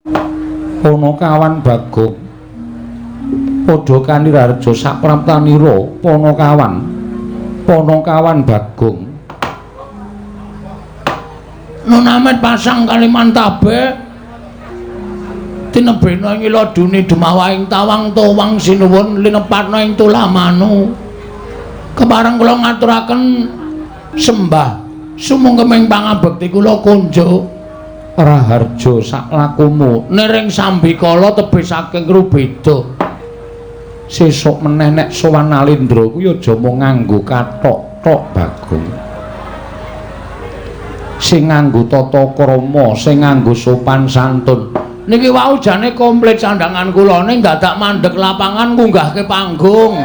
Panakawan Bagong padha kanirarja sapraptanira Panakawan Bagong Nunamet pasang Kalimantabe tinebena ing iladune Demawaing tawang towang sinuwun linepatna ing tulamanu kepareng kula ngaturaken sembah sumungkeming pangabekti kula konjo Raharja saklakumu nering sambikala tebih saking rubeda sesuk meneh nek sowan Alendra kuwi aja mung nganggo kathok-tok Bagong sing nganggo tata krama sing nganggo sopan santun niki wau jane komplit sandangan kula ning dadak mandeg lapangan ngunggahke panggung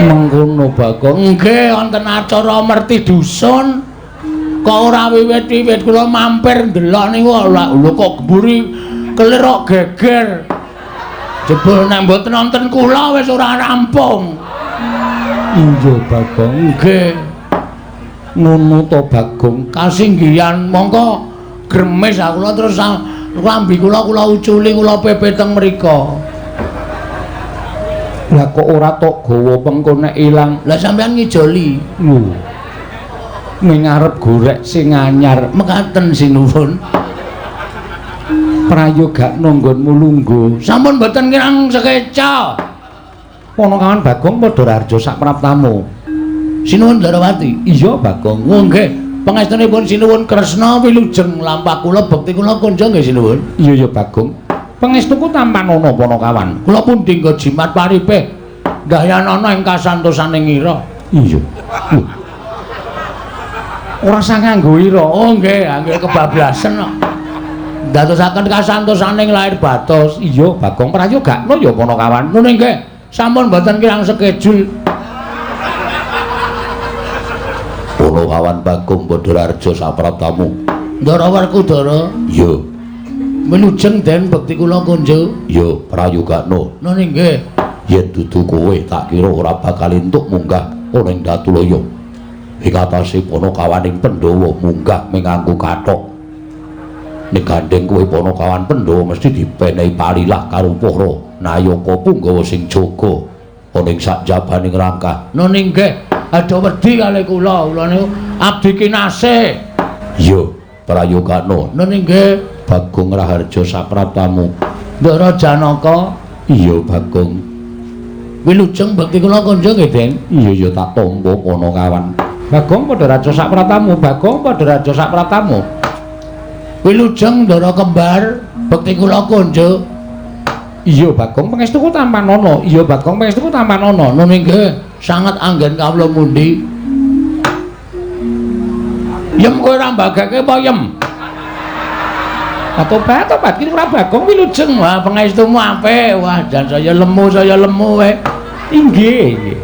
mengkono Bagong nggih wonten acara merti dusun kok ora wiwit-wiwit kula mampir ndelok niku lho kok geburi kelirok geger jebul nek mboten wonten kula wis ora rampung iya Bagong nggih ngono to Bagong kasinggihan mongko gremes kula terus lambi kula uculi kula pepet teng mriko lah kok ora tok gawa pengko nek ilang lah sampean ngijoli lho ning arep gorek sing anyar mekaten sinuwun prayoga nonggonmu lungguh sampun mboten kirang sekeca Panakawan Bagong padha rarja sapraptamu sinuwun Darawati iya Bagong nggih pangestunipun sinuwun Kresna wilujeng lampah kula bekti kula kunjung nggih sinuwun iya Bagong pangestuku tampan ana Panakawan kula pun dinggo jimat paripeh gayanana ing kasantosaning ira iya ora usah nganggo ira oh nggih nggih kebablasen kok dadosaken kasantosaning lair batos iya Bagong prayogakno ya Panakawan nuwun nggih sampun mboten kirang skedul Panakawan Bagong padha rarja sapraptamu Ndara Werkudara iya wilujeng den bekti kula kunjo iya prayogakno nuwun nggih yen dudu kowe tak kira ora bakal entuk munggah ana ing Datulaya ing atase Panakawaning Pandhawa munggah menganggo kathok nek gandeng kowe Panakawan Pandhawa mesti dipenehi palilah karo para nayaka Punggawa sing jaga ana ing sakjabaning rangkah nuwun nggih aja wedi kalih kula niku abdi kinasih iya prayogakno nuwun nggih Bagong Raharja sapraptamu Ndara Janaka iya Bagong wilujeng bekti kula kunjung nggih Den iya tak tampa Panakawan Bagong padha raja sapratamu Bagong padha raja sapratamu wilujeng Ndara Kembar bekti kula kunjung iya Bagong pangestuku tampan ana iya Bagong pangestuku tampan ana nuwun nggih sanget anggen kawula mundi yem kowe ora mbagake apa yem tobat ki ora Bagong wilujeng wah pangestumu apik wah jan saya lemu wae inggih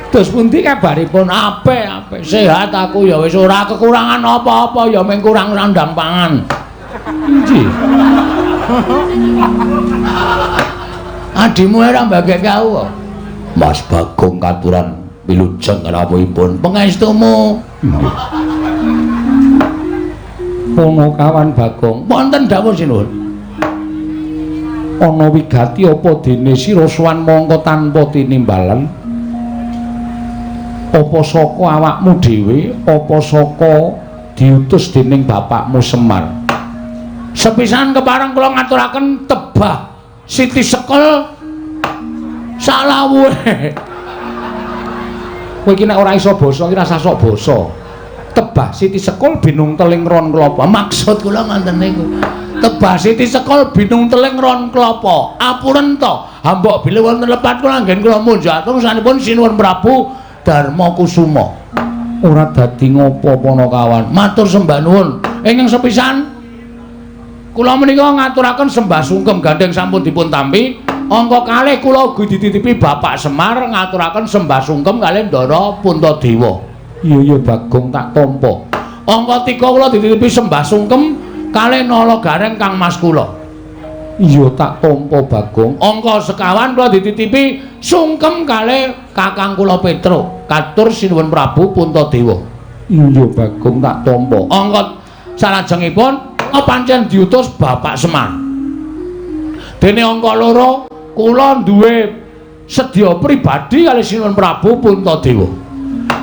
dos pundi kabaripun apik sehat aku ya wis ora kekurangan apa-apa ya mung kurang sandang pangan inggih adimu ora mbageke aku Mas Bagong katuran wilujeng rawuhipun pangestumu Panakawan Bagong wonten dawuh sinuwun ana wigati apa dene sira sowan mangka tanpa tinimbalan apa saka awakmu dhewe apa saka diutus dening bapakmu Semar sepisan kepareng kula ngaturaken tebah Siti Sekel salawuhe kowe iki nek ora iso basa iki rasa sok basa tebah Siti Sekul binung teling ron klapa maksud kula ngoten niku tebah Siti Sekul binung teling ron klapa apuren to hambok bilih wonten lepat kula anggen kula munjatung sanipun sinuwun Prabu Darma Kusuma ora dadi ngopo Panakawan matur sembah nuwun ingkang sepisan kula menika ngaturaken sembah sungkem gandeng sampun dipun tampi angka kalih kula ugi dititipi Bapak Semar ngaturaken sembah sungkem kalih Ndara Puntadewa iya Bagong tak tampa angka 3 kula dititipi sembah sungkem kalih Nala Gareng Kang Mas kula iya tak tampa Bagong angka 1 kula dititipi sungkem kalih kakang kula Petro katur sinuwun Prabu Puntadewa. Iya Bagong tak tampa. Angkat salajengipun pancen diutus Bapak Semar. Dene angka loro kula duwe sedya pribadi kali sinuwun Prabu Puntadewa.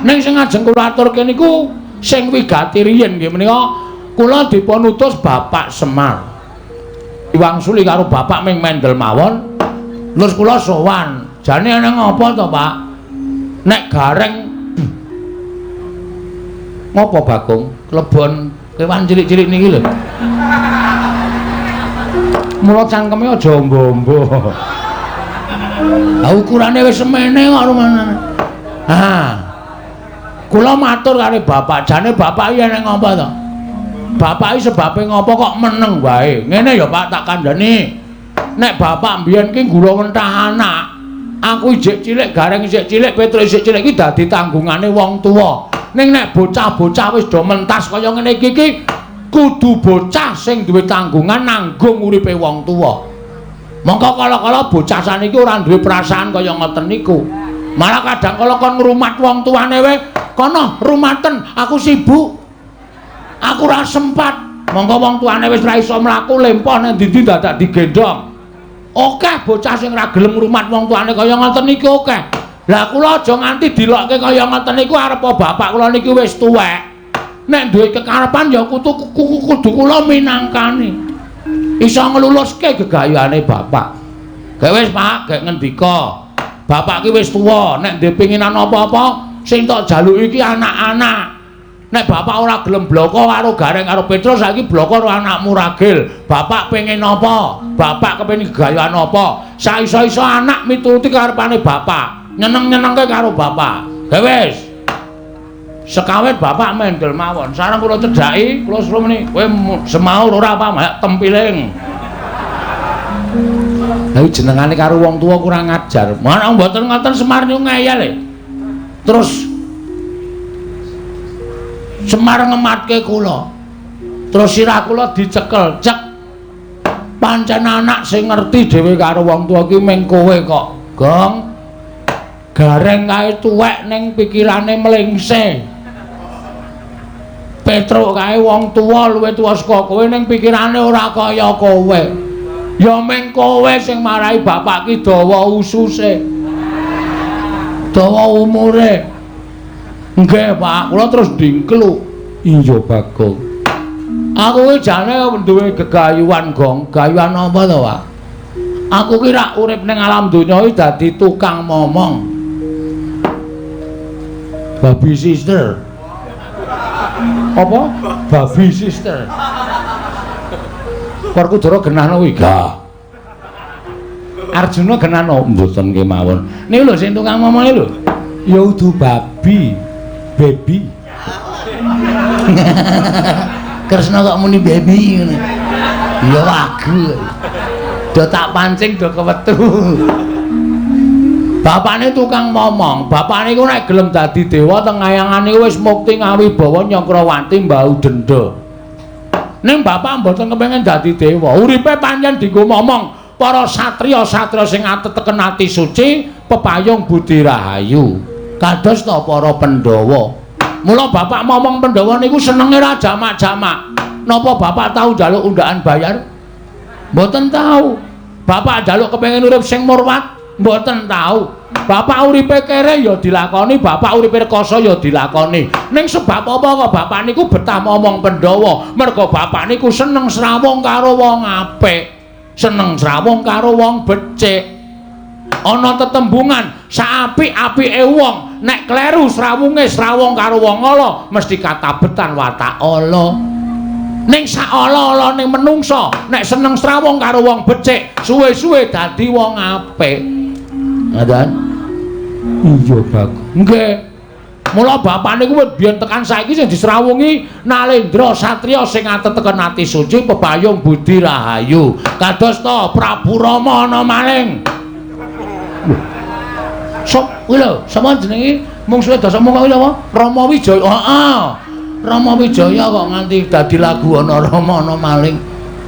Ning sing ajeng kula aturke niku sing wigati riyin nggih menika kula dipun utus Bapak Semar. Diwangsuli karo Bapak Ming Mendel mawon. Terus kula sowan. Jane ana ngapa to, Pak? Nek gareng ngopo Bagong? Klebon kewan cilik-cilik niki lho. Mula cangkeme aja ombo-ombo. Ha ukurane wis semene kok rumane. Ha. Kula matur karo Bapak, jane Bapak iki ana ngapa to? Bapak iki sebabe ngopo kok meneng wae. Ngene ya Pak tak kandhani. Nek bapak mbiyen ki gula mentah anak. Aku isih cilik, gareng isih cilik, Petrus isih cilik iki dadi tanggungane wong tuwa. Ning nek bocah-bocah wis do mentas kaya ngene iki kudu bocah sing duwe tanggungan nanggung uripe wong tuwa. Mongko kala-kala bocah saniki ora duwe perasaan kaya ngoten niku. Malah kadang kala kon ngrumat wong tuane wae, kono rumaten, aku sibuk. Aku ora sempat. Mongko wong tuane wis ora iso mlaku lempoh nang ndi-ndi dadak digendong. Akeh bocah sing ora gelem ngrumat wong tuane kaya ngoten iki akeh. Lah kula aja nganti dilokke kaya ngoten niku arep bapak kula niki wis tuwek. Nek duwe kekarepan ya kudu kula minangkani. Iso ngluluske gegayane bapak. Gek wis Pak, gek ngendika. Bapak ki wis tuwa, nek ndek pinginan apa-apa sing tok jaluki iki anak-anak. Nek bapak ora gelem bloko karo Gareng karo Petrus saiki bloko karo anakmu Ragil. Bapak pengen apa? Bapak kepengin gegayuhan apa? Saiso-iso anak mituruti karepane bapak. Nyeneng-nyenengke karo bapak. Gek wis. Sekawit bapak mendel mawon. Sareng kula cedhaki, kula suruh meni, kowe semaur ora apa, mak tempiling. Lah jenengane karo wong tuwa kurang ajar. Mana mboten ngoten Semar niku ngeyel e. Terus Semar ngematke kula. Terus sirah kula dicekel, cek. Pancen anak sing ngerti dhewe karo wong tuwa ki mung kowe kok. Gong. Gareng kae tuwek ning pikirane mlengse. Petruk kae wong tuwa luwih tuwa saka kowe ning pikirane ora kaya kowe. Ya mung kowe sing marai bapak ki dawa ususe. Dawa umure. Nggih, Pak, kula terus dingkluk. Iya, Bagong. Aku ki jane duwe gegayuhan, Gong. Gayuhan apa to, Pak? Aku ki rak urip ning alam donya iki dadi tukang momong. Baby sister. Apa? Baby sister. Korku doro genahno kuwi, Gah. Arjuna genahno mboten kemawon. Niku lho sing tukang momong lho. Ya udu babi. Baby. Kresna kok muni baby ngene. Ya wagu. Do tak pancing do kewetu. Bapakne tukang momong. Bapakne iku nek gelem dadi dewa teng ayangane wis mukti ngawibawa Nyakrawati mbau denda. Ning bapak mboten kepengin dadi dewa. Uripe pancen dienggo momong para satriya-satriya sing ateteken ati suci, pepayung budi rahayu. Kados ta para Pandhawa. Mula bapak momong Pandhawa niku senenge ra jamak-jamak. Napa bapak tahu njaluk undaan bayar? Mboten tahu. Bapak njaluk kepengin urip sing murwat? Mboten tahu. Bapak uripe kere ya dilakoni, bapak uripe rekoso ya dilakoni. Ning sebab apa kok bapak niku betah momong Pandhawa? Mergo bapak niku seneng srawung karo wong apik. Seneng srawung karo wong becik. Ana tetembungan saapik-apike wong nek kleru srawunge srawung karo wong ala mesti katabetan watak ala. Ning sak ala-alane menungsa nek seneng srawung karo wong becik suwe-suwe dadi wong apik. Ngoten? Iya, Bagus. Nggih. Mula bapak niku biyen tekan saiki sing disrawungi Nalendra satriya sing ateteken ati suci pepayung budi rahayu. Kados ta Prabu Rama ana maling. Sok kuwi lho, sapa jenenge mungsuhe Dasamuka kuwi apa? Rama Wijaya. Heeh. Rama Wijaya kok nganti dadi lagu ana Rama ana maling.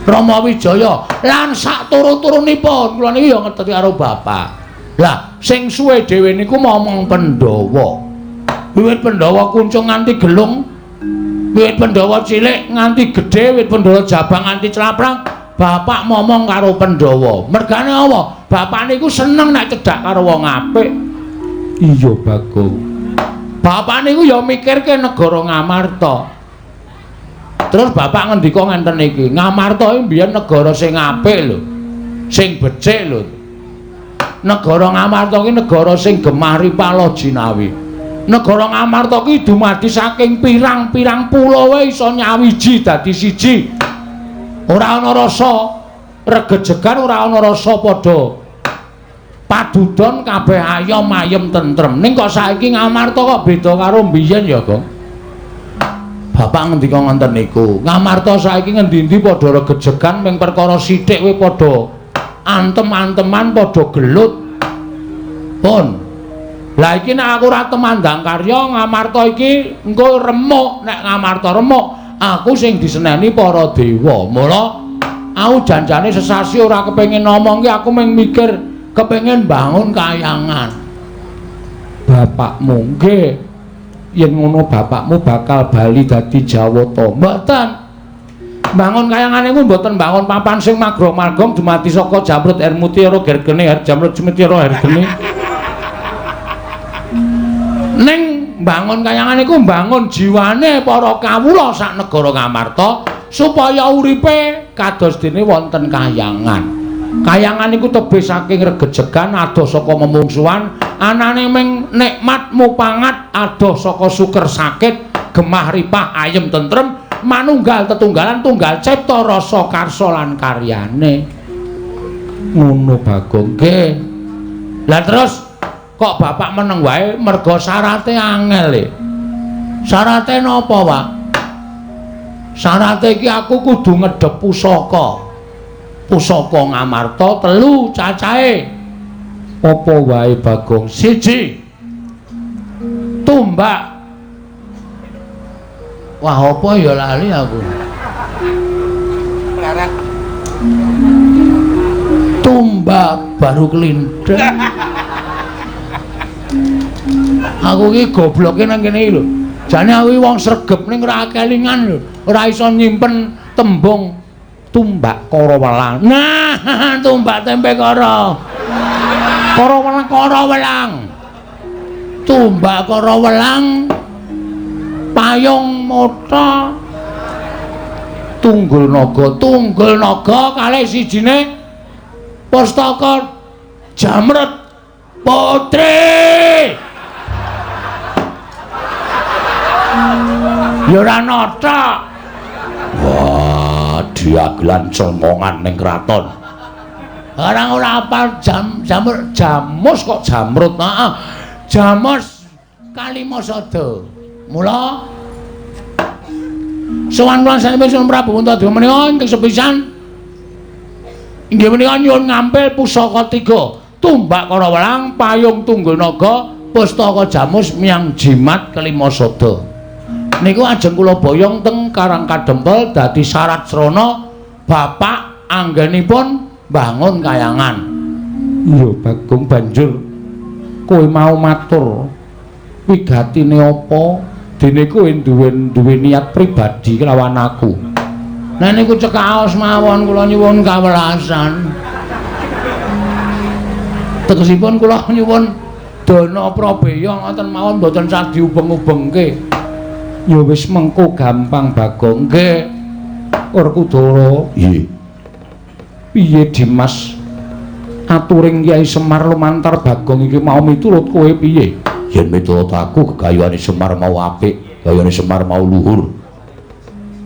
Rama Wijaya lan sak turu-turunipun kula niki ya ngerti karo bapak. Lah sing suwe dhewe niku momong Pandhawa. Wiwit Pandhawa kuncung nganti gelung, wiwit Pandhawa cilik nganti gedhe, wiwit Pandhawa jabang nganti claprang, bapak ngomong karo Pandhawa. Mergane apa? Bapak niku seneng nek cedhak karo wong apik. Iya, Bagong. Bapak niku ya mikirke negara Ngamarta. Terus bapak ngendika ngenten iki, Ngamarta iki mbiyen negara sing apik lho. Sing becik lho. Negara Ngamarta iki negara sing gemah ripala jinawi. Negara Ngamarta ki dumadi saking pirang-pirang pulau iso nyawiji dadi siji. Ora ana rasa regejegan, ora ana rasa padha padudon, kabeh ayom ayem tentrem. Ning kok saiki Ngamarta kok beda karo mbiyen ya, Gong? Bapak ngendika ngoten niku. Ngamarta saiki ngendi-endi padha regejegan ming perkara sithik kowe padha antem-anteman, padha gelut. Pun lah iki nek aku ora temandang karya Ngamarta iki engko remuk, nek Ngamarta remuk aku sing diseneni para dewa. Mula aku janjane sesasi ora kepengin ngomong ki, aku mung mikir kepengin bangun kayangan. Bapakmu nggih, yen ngono bapakmu bakal bali dadi Jawata. Mboten. Bangun kayangan niku mboten bangun papan sing magrong-magrong dumadi saka Jamrut Hermutiara Gergene, Jamrut Cemitiara Hergene. Ning bangun kayangan iku bangun jiwane para kawula sak negara Ngamarta supaya uripe kados dene wonten kayangan. Kayangan iku tebih saking regejegan, adoh saka memungsuhan, anane ming nikmat mupangat, adoh saka suker sakit, gemah ripah ayem tentrem, manunggal tetunggalan tunggal cipta rasa karsa lan karyane. Ngono Bagong nggih. Lah terus kok bapak meneng wae merga syarate angel e. Syarate napa, Pak? Syarate iki aku kudu ngedhep pusaka. Pusaka Ngamarta 3 cacahe. Apa wae, Bagong? 1. Tumbak. Wah, apa ya lali aku. Larang. Tumbak baru kelindeng. Aku iki gobloke nang kene iki lho. Jane aku iki wong sregep ning ora kelingan lho. Ora iso nyimpen tembung tumbak kara welang. Nah, tumbak tempe kara. Kara welang, kara welang. Tumbak kara welang. Payung mota. Tunggul naga kalih sijine Pustaka Jamrut Putri. Ya ora nata. Wah, diagelan cemongan ning kraton. Orang ora apal jamus kok Jamrut. Heeh. Jamus Kalimasada. Mula sowan kula sanipun Prabu Untadeva menika ingkang sepisan inggih menika nyuwun ngampil pusaka 3. Tumbak kara welang, payung tunggul naga, pustaka jamus miyang jimat Kalimasada. Niku ajeng kula boyong teng Karang Kadempel dadi syarat srana bapak anggenipun bangun kayangan. Iya, Bagong, banjur kowe mau matur wigatine apa? Dene kowe duwe niat pribadi kelawan aku. Nah niku cekaos mawon kula nyuwun kawelasan. Tegesipun kula nyuwun dana prabeya ngoten mawon mboten sadi ubeng-ubengke. Ya wis mengko gampang Bagong. Nggih. Werkudara. Nggih. Piye Dimas? Aturing Kyai Semar lumantar Bagong iki mau miturut kowe piye? Yen miturut aku gegayuhane Semar mau apik, gayane Semar mau luhur.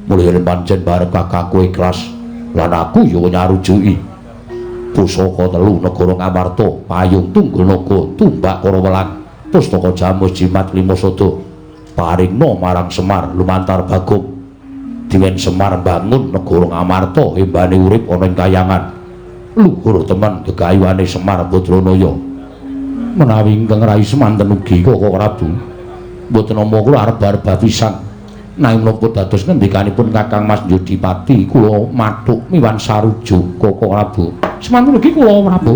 Mulane pancen bareng kakakku ikhlas lan aku ya nyarujuki. Pusaka 3 negara Ngamarta, payung tunggul naga, tumbak kara welang, pustaka jamus jimat Kalimasada. Paringna marang Semar lumantar Bagong. Diwen Semar bangun negara Ngamarta embane urip ana ing kayangan. Luhur temen gegayuhane Semar Badranaya. Menawi ingkang rai semanten ugi Kakang Prabu mboten nampa kula arep-arep pisan nanging menapa dados ngendikanipun Kakang Mas Yudipati kula mathuk miwan sarujuk Kakang Prabu semanten ugi kula Prabu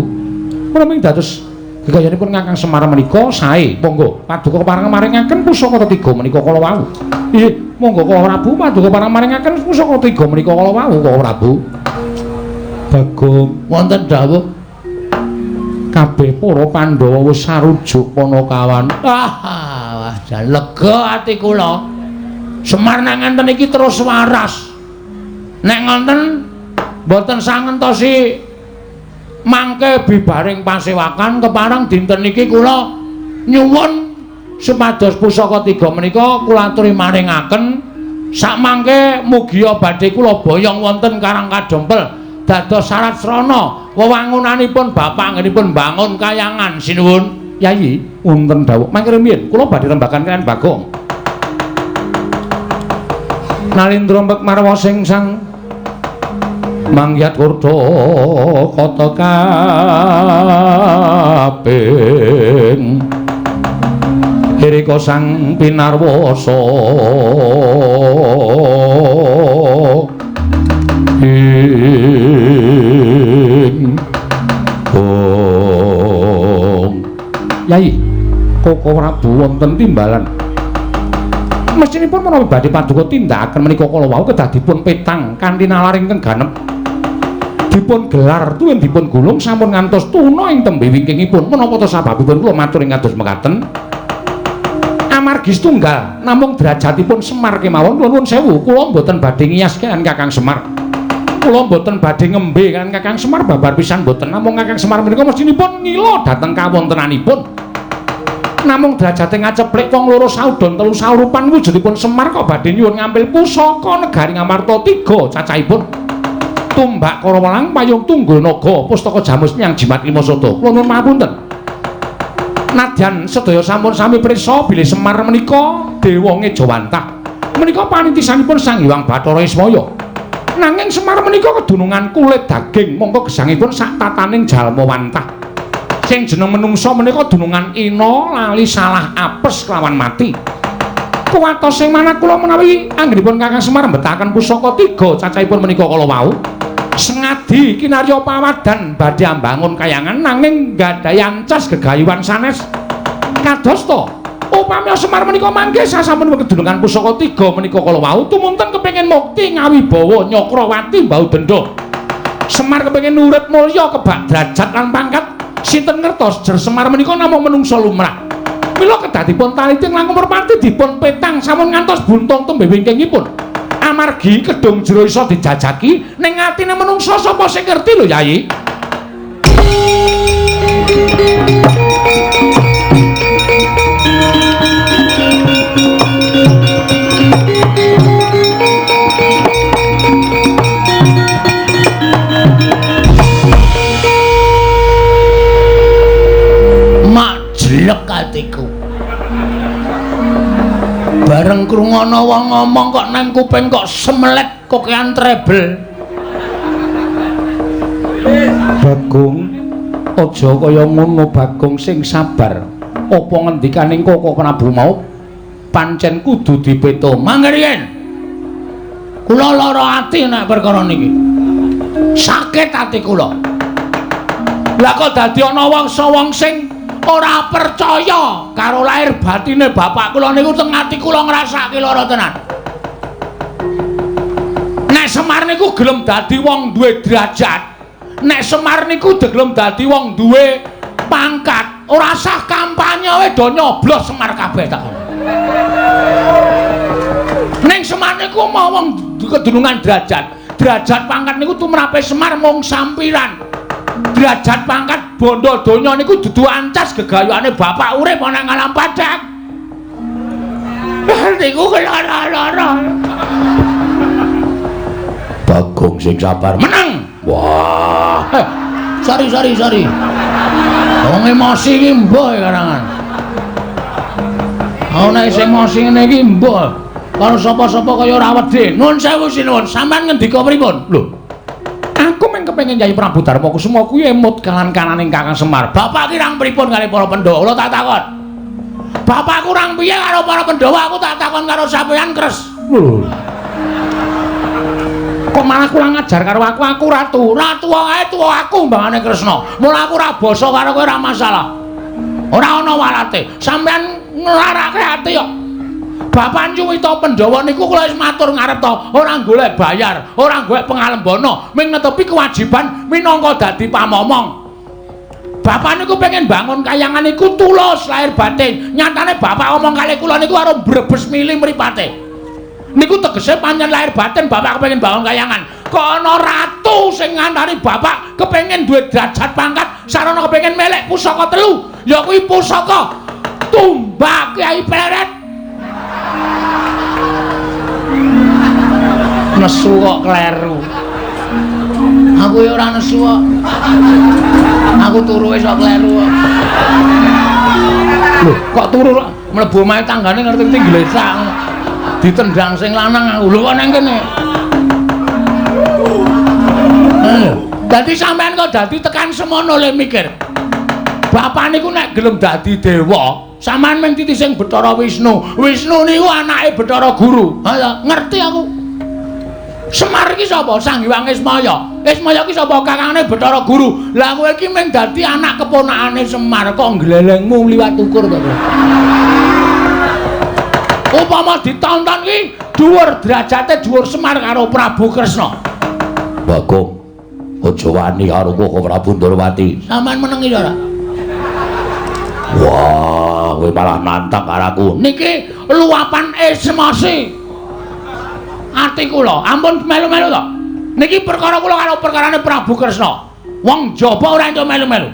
menawi dados Gegayanipun Kakang Semar menika sae. Monggo paduka pareng maringaken pusaka ketiga menika kala wau. Nggih, monggo Kala Prabu paduka pareng maringaken pusaka ketiga menika kala wau Kala Prabu. Bagong wonten dawuh kabeh para Pandhawa wis sarujuk Panakawan. wah jan lega ati kula. Semar nang ngenten iki terus waras. Nek ngonten mboten sangentosi mangke bibaring pasewakan kepareng dinten niki kula nyuwun supados pusaka tiga menika kula aturi maringaken sakmangke mugia badhe kula boyong wonten Karang Kadompel dados syarat srana wewangunanipun bapak anggenipun bangun kayangan sinuwun. Yayi wonten dawuh mangke rumiyin kula badhe rembagan kaliyan Bagong. Nalindra mbek marwa sing sang mangyat kurda kata kaping hirika sang pinarwasa ing Yayi Koko Prabu wonten timbalan mesinipun menawi badhe paduka tindakaken menika kala wau kedah dipun petang kanthi nalar ingkang ganep dipun gelar tuwin dipun gulung sampun ngantos tuna ing tembe wingkingipun menapa to sababipun kula matur ing kados mekaten amargi setunggal namung derajatipun Semar kemawon nuwun sewu kula mboten badhe ngiyas kan Kakang Semar kula mboten badhe ngembe kan Kakang Semar babar pisan mboten namung Kakang Semar menika mestinipun ngila dhateng kawontenanipun namung derajate ngaceplik wong loro saudon telu saurupan wujudipun Semar kok badhe nyuwun ngambil pusaka negari Ngamarta 3 cacahipun tumbak Karawalang payung tunggul naga pustaka jamus miyang jimat lima soto kula nuwun pamunten nadyan sedaya sampun sami prisa bilih Semar menika dewa Ngejawantah menika panitisanipun Sang Hyang Bathara Ismaya nanging Semar menika kedunungan kulit daging mongko gesangipun sak tataning jalma wantah sing jeneng menungsa menika dunungan ina lali salah apes kelawan mati. Kuwatos sing manah kula menawi anggenipun Kakang Semar mbetahaken pusaka 3 cacahipun menika kala wau. Sengadi kinarya pawadan badhe ambangun kayangan nanging gadhahi ancas gegayuhan sanes. Kados to upami Semar menika mangke sasampun kedunungan pusaka 3 menika kala wau tumunten kepengin mukti ngawibawa Nyakrawati Mbau Denda. Semar kepengin urip mulya kebak derajat lan pangkat sinten ngertos jer Semar menika namung menungsa lumrah. Mila kedah dipun taliti langkung merpati dipun petang sampun ngantos buntung tembe wingkingipun. Amargi kedung jero isa dijajaki ning atine menungsa sapa sing ngerti lho Yayi. Jelek atiku bareng krungono wong ngomong kok nang kuping kok semelet kokean trebel. Bagong aja kaya ngono Bagong sing sabar apa ngendikaning Koko Prabu mau pancen kudu dipeto mangke riyen kula lara ati nek perkara niki sakit ati kula lah kok dadi ana wong sing ora percaya karo lahir batine bapak kula niku teng ati kula ngrasake lara tenan. Nek Semar niku gelem dadi wong duwe derajat, nek Semar niku gelem dadi wong duwe pangkat, ora sah kampanye wae do nyoblos Semar kabeh tak. Ning Semar niku mau wong kedunungan derajat, derajat pangkat niku tumrape Semar mung sampiran. Derajat pangkat bondo donya niku dudu ancas gegayuhane bapak urip ana ing alam padhang. Niku kelara-lara. Bagong sing sabar menang. Wah. Sorry. Wong emosi iki mbah karangan. Ana sing emosi ngene iki mbah. Karo sapa-sapa kaya ora wedi. Nuwun sewu sinuwun, sampean ngendika pripun? Lho. Aku men kepengin Yai Prabu Darma Kusuma kuwi emut kanan-kananing Kakang Semar. Bapak kirang pripun kali para Pandhawa? Kula tak takon. Bapak kurang piye karo para Pandhawa? Aku tak takon karo sampeyan kres. Kok malah kurang ngajar karo aku ratu. Ratu wae tuwa aku mbangane Kresna. Mula aku ora basa karo kowe ora masalah. Ora ana walate. Sampeyan nglarake ati kok. Bapak Cuwita Pandhawa niku kula wis matur ngarep to, ora golek bayar, ora golek pangalembana, ming netepi kewajiban minangka dadi pamomong. Bapak niku pengen bangun kayangan niku tulus lahir batin. Nyatane bapak omong kalih kula niku karo brebes mili mripate. Niku tegese pancen lahir batin bapak kepengin bangun kayangan. Kok ana ratu sing ngandani bapak kepengin duwe derajat pangkat sarana kepengin melek pusaka 3. Ya kuwi pusaka Tumbak Kyai Pleret. Nesu kok kleru. Aku ya ora nesu kok. Aku turu wis kok kleru kok. Lho, kok turu mlebu omahe tanggane ngerti-ngerti glesak. Ditendang sing lanang aku. Lho kok nang kene. Dadi sampean kok dadi tekan semono le mikir. Bapak niku nek gelem dadi dewa, sampean mung titising Bathara Wisnu. Wisnu niku anake Bathara Guru. Ha ya, ngerti aku. Semar iki sapa? Sang Hyang Ismaya. Ismaya iki sapa? Kakangane Bathara Guru. Lah kowe iki mung dadi anak keponakane Semar kok glelengmu liwat ukur to. Upama ditonton iki dhuwur derajate dhuwur Semar karo Prabu Kresna. Bagong, aja wani karo Koko Prabu Ndorowati. Sampeyan menengi ora? Wah, kowe malah nantang karo aku. Niki luapan emosi. Ati kula, ampun melu-melu to. Niki perkara kula karo perkarane Prabu Kresna. Wong jaba ora entuk melu-melu.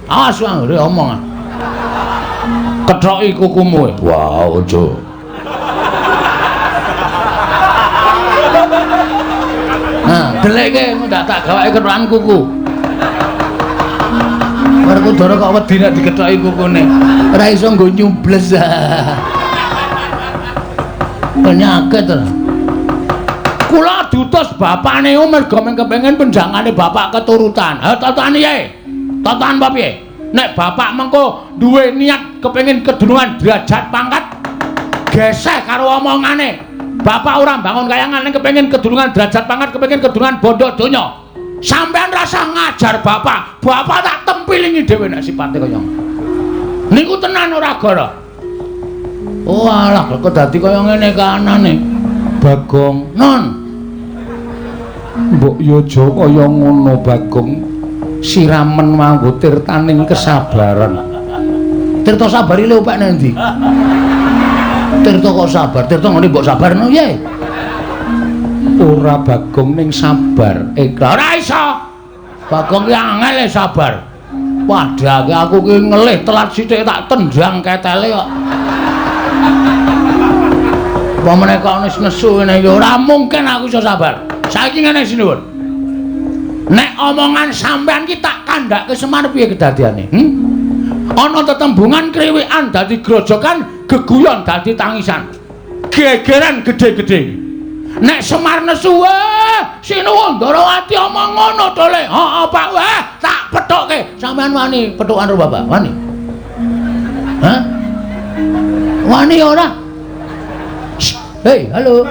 Awas wae omong. Kethoki kukumu. Wah, aja. Nah, deleke ndak tak gawake kethokan kuku. Werkudara kok wedi nek dikethoki kukune. Ora iso nggo nyubles. Penyakit to. Kula diutus bapakne merga men kepengin penjangane bapak keturutan. Ha tatan piye? Tatan apa piye? Nek bapak mengko duwe niat kepengin kedunungan derajat pangkat geseh karo omongane. Bapak ora bangun kayangan ning kepengin kedunungan derajat pangkat, kepengin kedunungan bondo donya. Sampeyan rasa ngajar bapak. Bapak tak tempilingi dhewe nek sipate kaya. Niku tenan ora gara. Oh alah kok dadi kaya ngene kanane. Bagong, non. Mbok yo aja kaya ngono Bagong. Siramen manggo tirtaning kesabaran. Tirta sabari le opek nang ndi? Tirta kok sabar? Tirta ngene mbok sabarno piye? Ora Bagong ning sabar. Ikhlas. Ora iso. Bagong ki angel sabar. Padahal aku ki ngelih telat sithik tak tendang ketele kok. Apa meneh kok nesu ngene ya ora mungkin aku iso sabar. Saiki ngene sinuwun. Nek omongan sampean ki tak kandhake Semar piye kedadiane? Ana tetembungan kriwikan dadi grojokan, geguyon dadi tangisan. Gegeran gedhe-gedhe. Nek Semar nesu sinuwun Ndorowati omong ngono to Le. Heeh Pak, wah tak pethukke. Sampean wani pethukan karo Bapak? Wani? Hah? Wani ora? Hei, halo.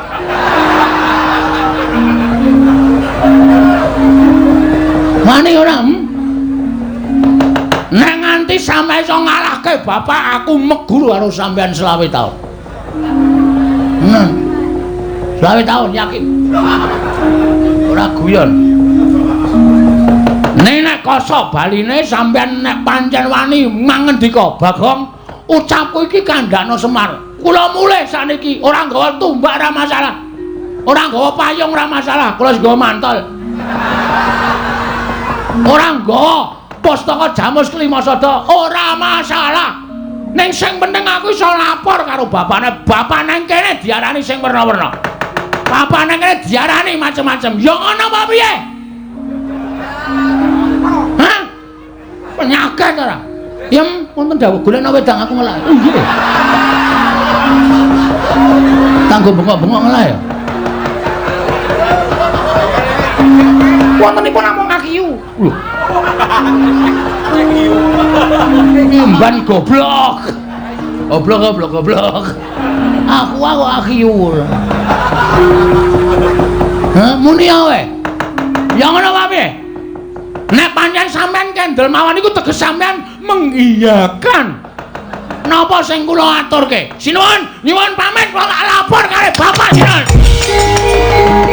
Wani ora? Nek nganti sampe iso ngalahke bapak aku meguru karo sampean 20 taun. 20 taun yakin. Ora guyon. Nek koso baline sampean nek pancen wani mangendika Bagong, ucapku iki kandhakno Semar. Kula mulih saniki ora nggawa tumbak ora masalah. Ora nggawa payung ora masalah, kula nggawa mantel. Ora nggawa pustaka Jamus Klimasada ora masalah. Ning sing penting aku iso lapor karo bapakne. Bapak nang kene diarani sing werna-werna. Bapak nang kene diarani macem-macem. Ya ngono apa piye? Hah? Penyakit ora? Ya wonten dawuh golekno wedang aku ngelak. Oh nggih. Kanggo bengok-bengok ngelak ya. Wontenipun namung akiyu. Lho. Nyimban goblok. Goblok. Aku akiyu. Hah, muni ae. Ya ngono wae. Nek pancen sampean kendel mawon iku teges sampean mengiyakan. Napa sing kula aturke? Sinuwun, nyuwun pamit kula lapor kalih Bapak sinuwun.